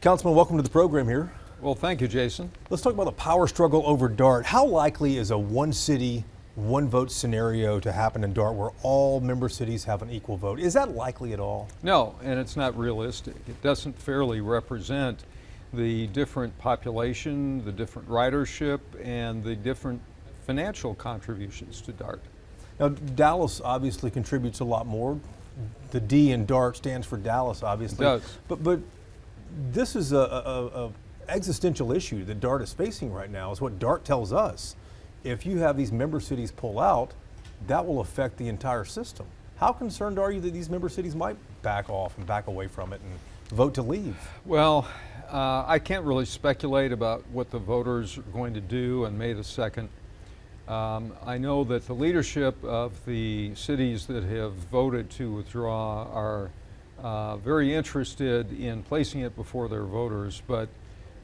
Councilman, welcome to the program here. Well, thank you, Jason. Let's talk about the power struggle over Dart. How likely is a one city, one vote scenario to happen in Dart where all member cities have an equal vote? Is that likely at all? No, and it's not realistic. It doesn't fairly represent the different population, the different ridership, and the different financial contributions to Dart. Now, Dallas obviously contributes a lot more. The D in Dart stands for Dallas, obviously. It does. But this is a existential issue that Dart is facing right now, is what Dart tells us. If you have these member cities pull out, that will affect the entire system. How concerned are you that these member cities might back off and back away from it and vote to leave? Well, I can't really speculate about what the voters are going to do on May the 2nd. I know that the leadership of the cities that have voted to withdraw are very interested in placing it before their voters, but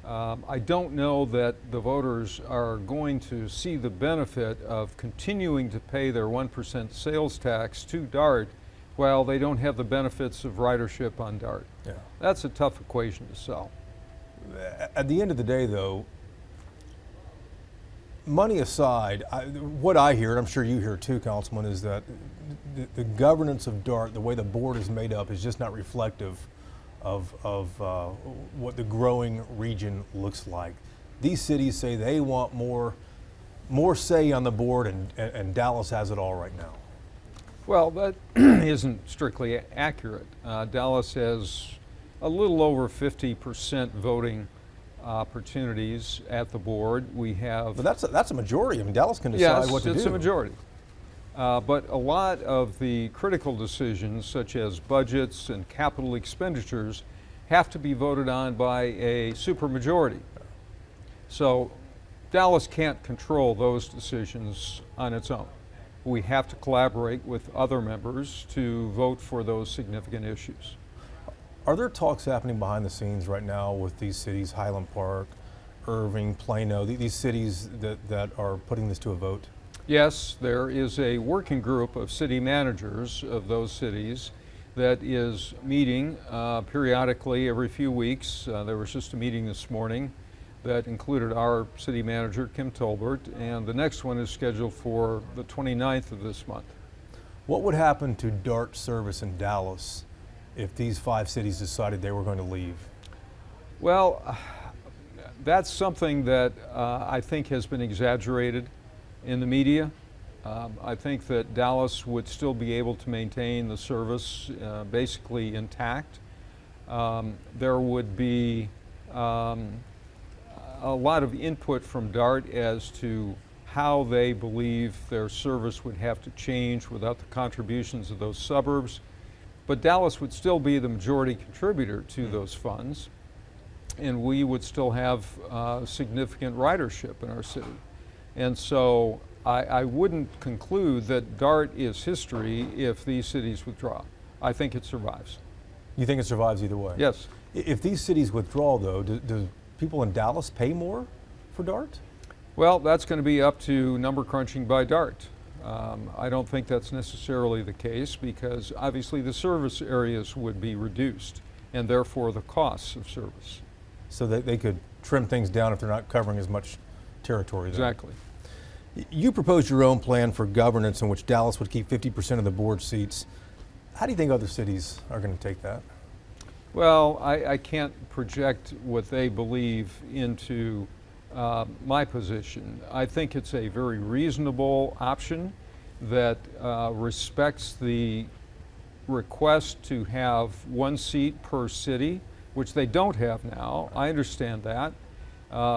I don't know that the voters are going to see the benefit of continuing to pay their 1% sales tax to Dart while they don't have the benefits of ridership on Dart. Yeah. That's a tough equation to sell. At the end of the day, though, money aside, what I hear, and I'm sure you hear too, Councilman, is that the governance of Dart, the way the board is made up, is just not reflective of what the growing region looks like. These cities say they want more say on the board, and Dallas has it all right now. Well, that isn't strictly accurate. Dallas has a little over 50% voting opportunities at the board. We have. But that's a majority. I mean, Dallas can decide what to do. Yes, it's a majority. But a lot of the critical decisions, such as budgets and capital expenditures, have to be voted on by a supermajority. So Dallas can't control those decisions on its own. We have to collaborate with other members to vote for those significant issues. Are there talks happening behind the scenes right now with these cities, Highland Park, Irving, Plano, these cities that are putting this to a vote? Yes, there is a working group of city managers of those cities that is meeting periodically every few weeks. There was just a meeting this morning that included our city manager, Kim Tolbert, and the next one is scheduled for the 29th of this month. What would happen to Dart service in Dallas if these 5 cities decided they were going to leave? Well, that's something that I think has been exaggerated in the media. I think that Dallas would still be able to maintain the service basically intact. There would be a lot of input from Dart as to how they believe their service would have to change without the contributions of those suburbs. But Dallas would still be the majority contributor to those funds, and we would still have significant ridership in our city. And so I wouldn't conclude that Dart is history if these cities withdraw. I think it survives. You think it survives either way? Yes. If these cities withdraw, though, do people in Dallas pay more for Dart? Well, that's going to be up to number crunching by Dart. I don't think that's necessarily the case because obviously the service areas would be reduced and therefore the costs of service. So that they could trim things down if they're not covering as much territory there. Exactly. You proposed your own plan for governance in which Dallas would keep 50% of the board seats. How do you think other cities are going to take that? Well, I can't project what they believe into my position. I think it's a very reasonable option that respects the request to have 1 seat per city, which they don't have now. I understand that.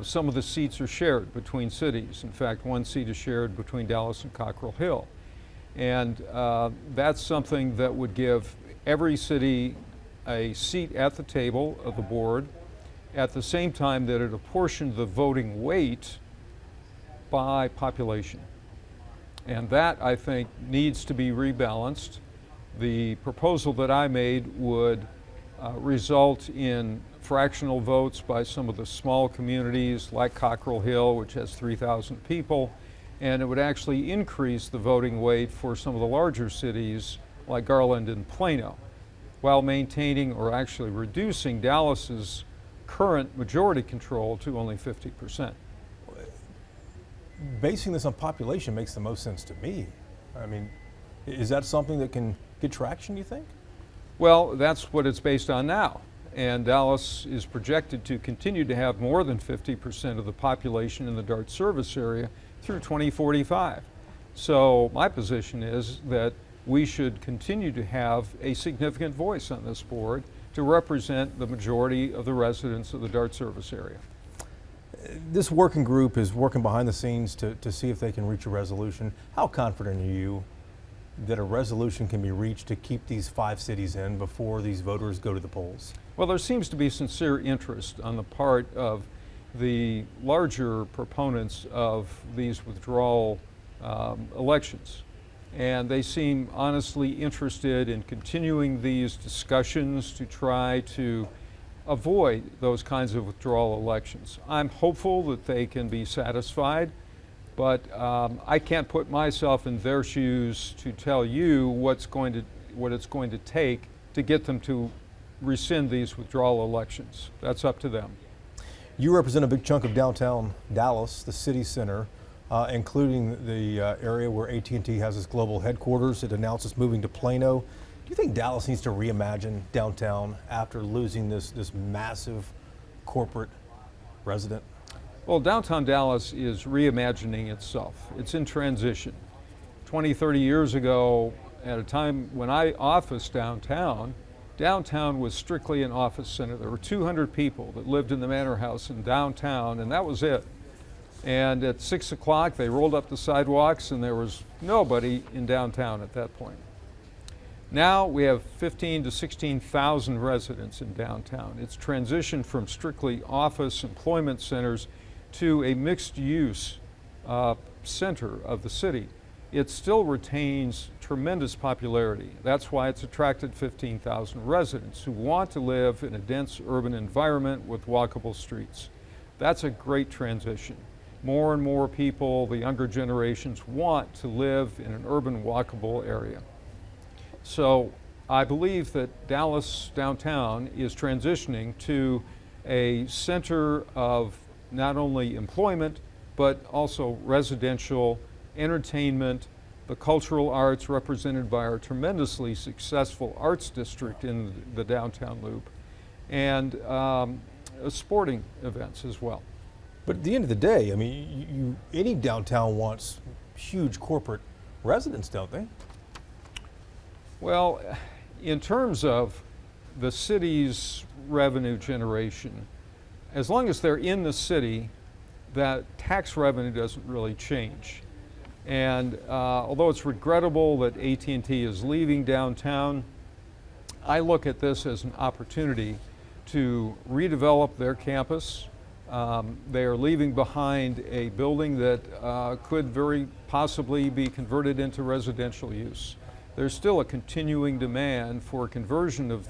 Some of the seats are shared between cities. In fact, 1 seat is shared between Dallas and Cockrell Hill. And that's something that would give every city a seat at the table of the board at the same time that it apportioned the voting weight by population. And that, I think, needs to be rebalanced. The proposal that I made would result in fractional votes by some of the small communities like Cockrell Hill, which has 3,000 people, and it would actually increase the voting weight for some of the larger cities like Garland and Plano, while maintaining or actually reducing Dallas's current majority control to only 50%. Basing this on population makes the most sense to me. I mean, is that something that can get traction, you think? Well, that's what it's based on now. And Dallas is projected to continue to have more than 50% of the population in the DART service area through 2045. So my position is that we should continue to have a significant voice on this board to represent the majority of the residents of the DART service area. This working group is working behind the scenes to see if they can reach a resolution. How confident are you that a resolution can be reached to keep these 5 cities in before these voters go to the polls? Well, there seems to be sincere interest on the part of the larger proponents of these withdrawal elections. And they seem honestly interested in continuing these discussions to try to avoid those kinds of withdrawal elections. I'm hopeful that they can be satisfied, but I can't put myself in their shoes to tell you what it's going to take to get them to rescind these withdrawal elections. That's up to them. You represent a big chunk of downtown Dallas, the city center, including the area where AT&T has its global headquarters. It announced it's moving to Plano. Do you think Dallas needs to reimagine downtown after losing this massive corporate resident? Well, downtown Dallas is reimagining itself. It's in transition. 20, 30 years ago, at a time when I officed downtown, downtown was strictly an office center. There were 200 people that lived in the Manor House in downtown, and that was it. And at 6 o'clock, they rolled up the sidewalks, and there was nobody in downtown at that point. Now we have 15 to 16,000 residents in downtown. It's transitioned from strictly office employment centers to a mixed-use center of the city. It still retains tremendous popularity. That's why it's attracted 15,000 residents who want to live in a dense urban environment with walkable streets. That's a great transition. More and more people, the younger generations, want to live in an urban walkable area. So I believe that Dallas downtown is transitioning to a center of not only employment, but also residential, entertainment, the cultural arts represented by our tremendously successful arts district in the downtown loop, and sporting events as well. But at the end of the day, I mean, any downtown wants huge corporate residents, don't they? Well, in terms of the city's revenue generation, as long as they're in the city, that tax revenue doesn't really change. And although it's regrettable that AT&T is leaving downtown, I look at this as an opportunity to redevelop their campus. They are leaving behind a building that could very possibly be converted into residential use. There's still a continuing demand for conversion of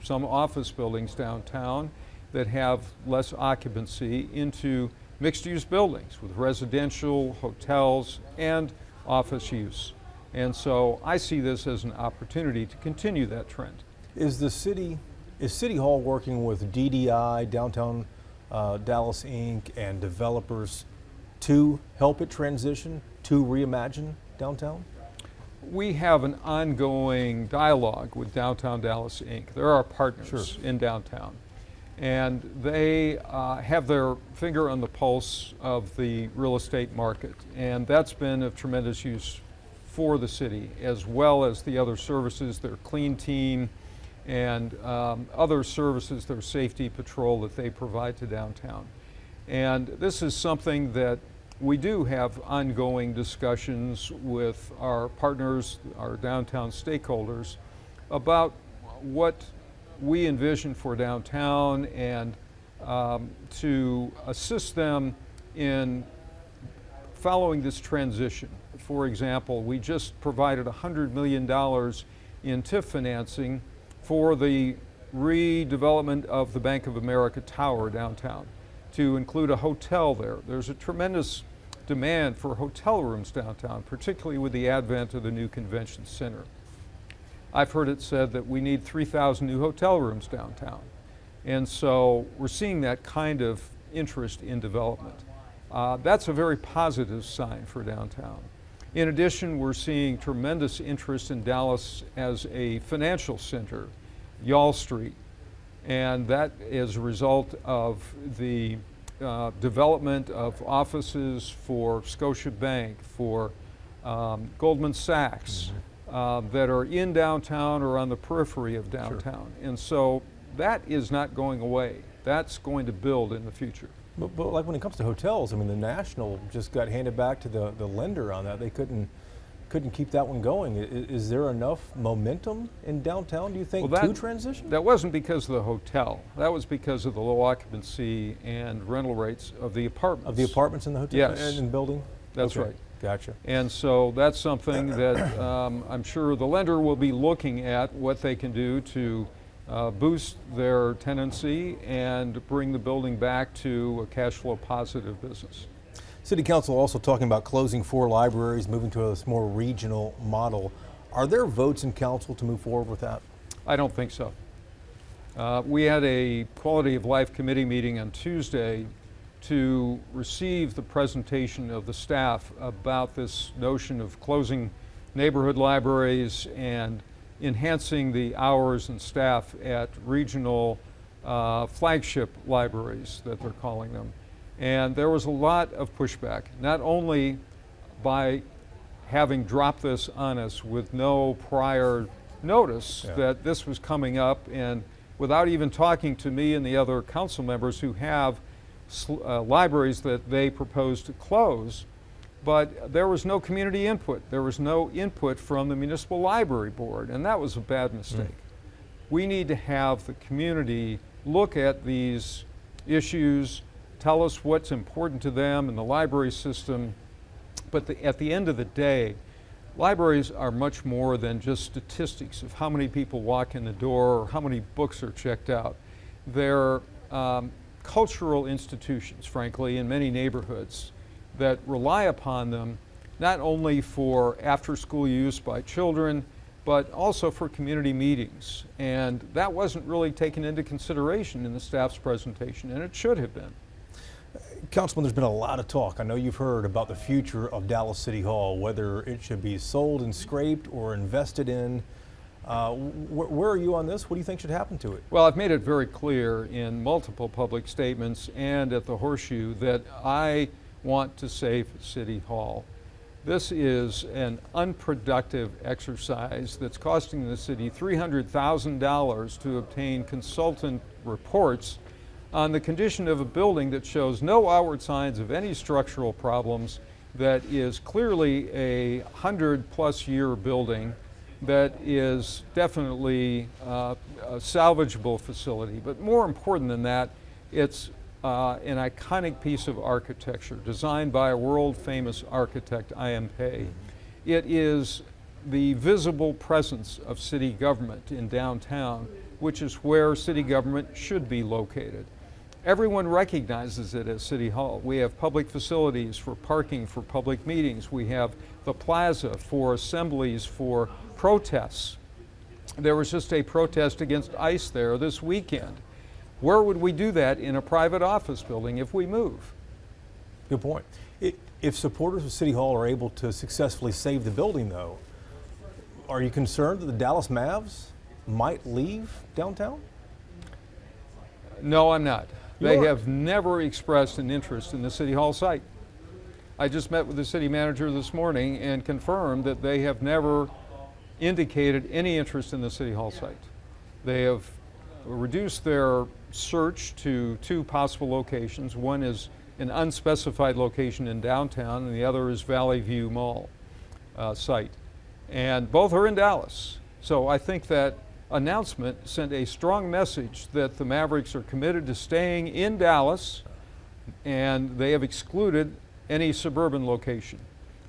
some office buildings downtown that have less occupancy into mixed-use buildings with residential, hotels, and office use. And so I see this as an opportunity to continue that trend. Is City Hall working with DDI, Downtown Dallas Inc., and developers to help it transition, to reimagine downtown? We have an ongoing dialogue with Downtown Dallas Inc. They're our partners in downtown. And they have their finger on the pulse of the real estate market. And that's been of tremendous use for the city, as well as the other services, their clean team, and other services, their safety patrol that they provide to downtown. And this is something that we do have ongoing discussions with our partners, our downtown stakeholders, about what we envision for downtown and to assist them in following this transition. For example, we just provided $100 million in TIF financing for the redevelopment of the Bank of America Tower downtown to include a hotel there. There's a tremendous demand for hotel rooms downtown, particularly with the advent of the new convention center. I've heard it said that we need 3,000 new hotel rooms downtown. And so we're seeing that kind of interest in development. That's a very positive sign for downtown. In addition, we're seeing tremendous interest in Dallas as a financial center, Y'all Street, and that is a result of the development of offices for Scotiabank, for Goldman Sachs, that are in downtown or on the periphery of downtown. Sure. And so that is not going away. That's going to build in the future. But like when it comes to hotels, I mean, the National just got handed back to the lender on that. They couldn't keep that one going. Is there enough momentum in downtown, do you think, to transition? That wasn't because of the hotel. That was because of the low occupancy and rental rates of the apartments. Of the apartments in the hotel? Yes. And building? That's okay. right. Gotcha. And so that's something that I'm sure the lender will be looking at what they can do to boost their tenancy and bring the building back to a cash flow positive business. City Council also talking about closing 4 libraries, moving to a more regional model. Are there votes in council to move forward with that? I don't think so. We had a Quality of Life Committee meeting on Tuesday to receive the presentation of the staff about this notion of closing neighborhood libraries and enhancing the hours and staff at regional flagship libraries, that they're calling them. And there was a lot of pushback, not only by having dropped this on us with no prior notice that this was coming up, and without even talking to me and the other council members who have libraries that they propose to close, but there was no community input. There was no input from the Municipal Library Board, and that was a bad mistake. We need to have the community look at these issues, tell us what's important to them in the library system, but at the end of the day, libraries are much more than just statistics of how many people walk in the door or how many books are checked out. They're cultural institutions, frankly, in many neighborhoods that rely upon them not only for after-school use by children, but also for community meetings. And that wasn't really taken into consideration in the staff's presentation, and it should have been. Councilman, there's been a lot of talk. I know you've heard about the future of Dallas City Hall, whether it should be sold and scraped or invested in. Where are you on this? What do you think should happen to it? Well, I've made it very clear in multiple public statements and at the Horseshoe that I want to save City Hall. This is an unproductive exercise that's costing the city $300,000 to obtain consultant reports on the condition of a building that shows no outward signs of any structural problems, that is clearly a 100+ year building, that is definitely a salvageable facility. But more important than that, it's an iconic piece of architecture designed by a world-famous architect, I.M. Pei. It is the visible presence of city government in downtown, which is where city government should be located. Everyone recognizes it as City Hall. We have public facilities for parking for public meetings. We have the plaza for assemblies, for protests. There was just a protest against ICE there this weekend. Where would we do that in a private office building if we move? Good point. If supporters of City Hall are able to successfully save the building, though, are you concerned that the Dallas Mavs might leave downtown? No, I'm not. They have never expressed an interest in the City Hall site. I just met with the city manager this morning and confirmed that they have never indicated any interest in the City Hall site. They have reduced their search to 2 possible locations. One is an unspecified location in downtown, and the other is Valley View Mall site. And both are in Dallas. So I think that announcement sent a strong message that the Mavericks are committed to staying in Dallas, and they have excluded any suburban location.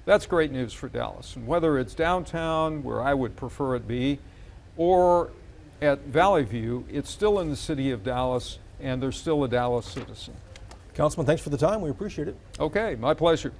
That's great news for Dallas. And whether it's downtown, where I would prefer it be, or at Valley View, it's still in the city of Dallas, and they're still a Dallas citizen. Councilman, thanks for the time. We appreciate it. Okay, my pleasure.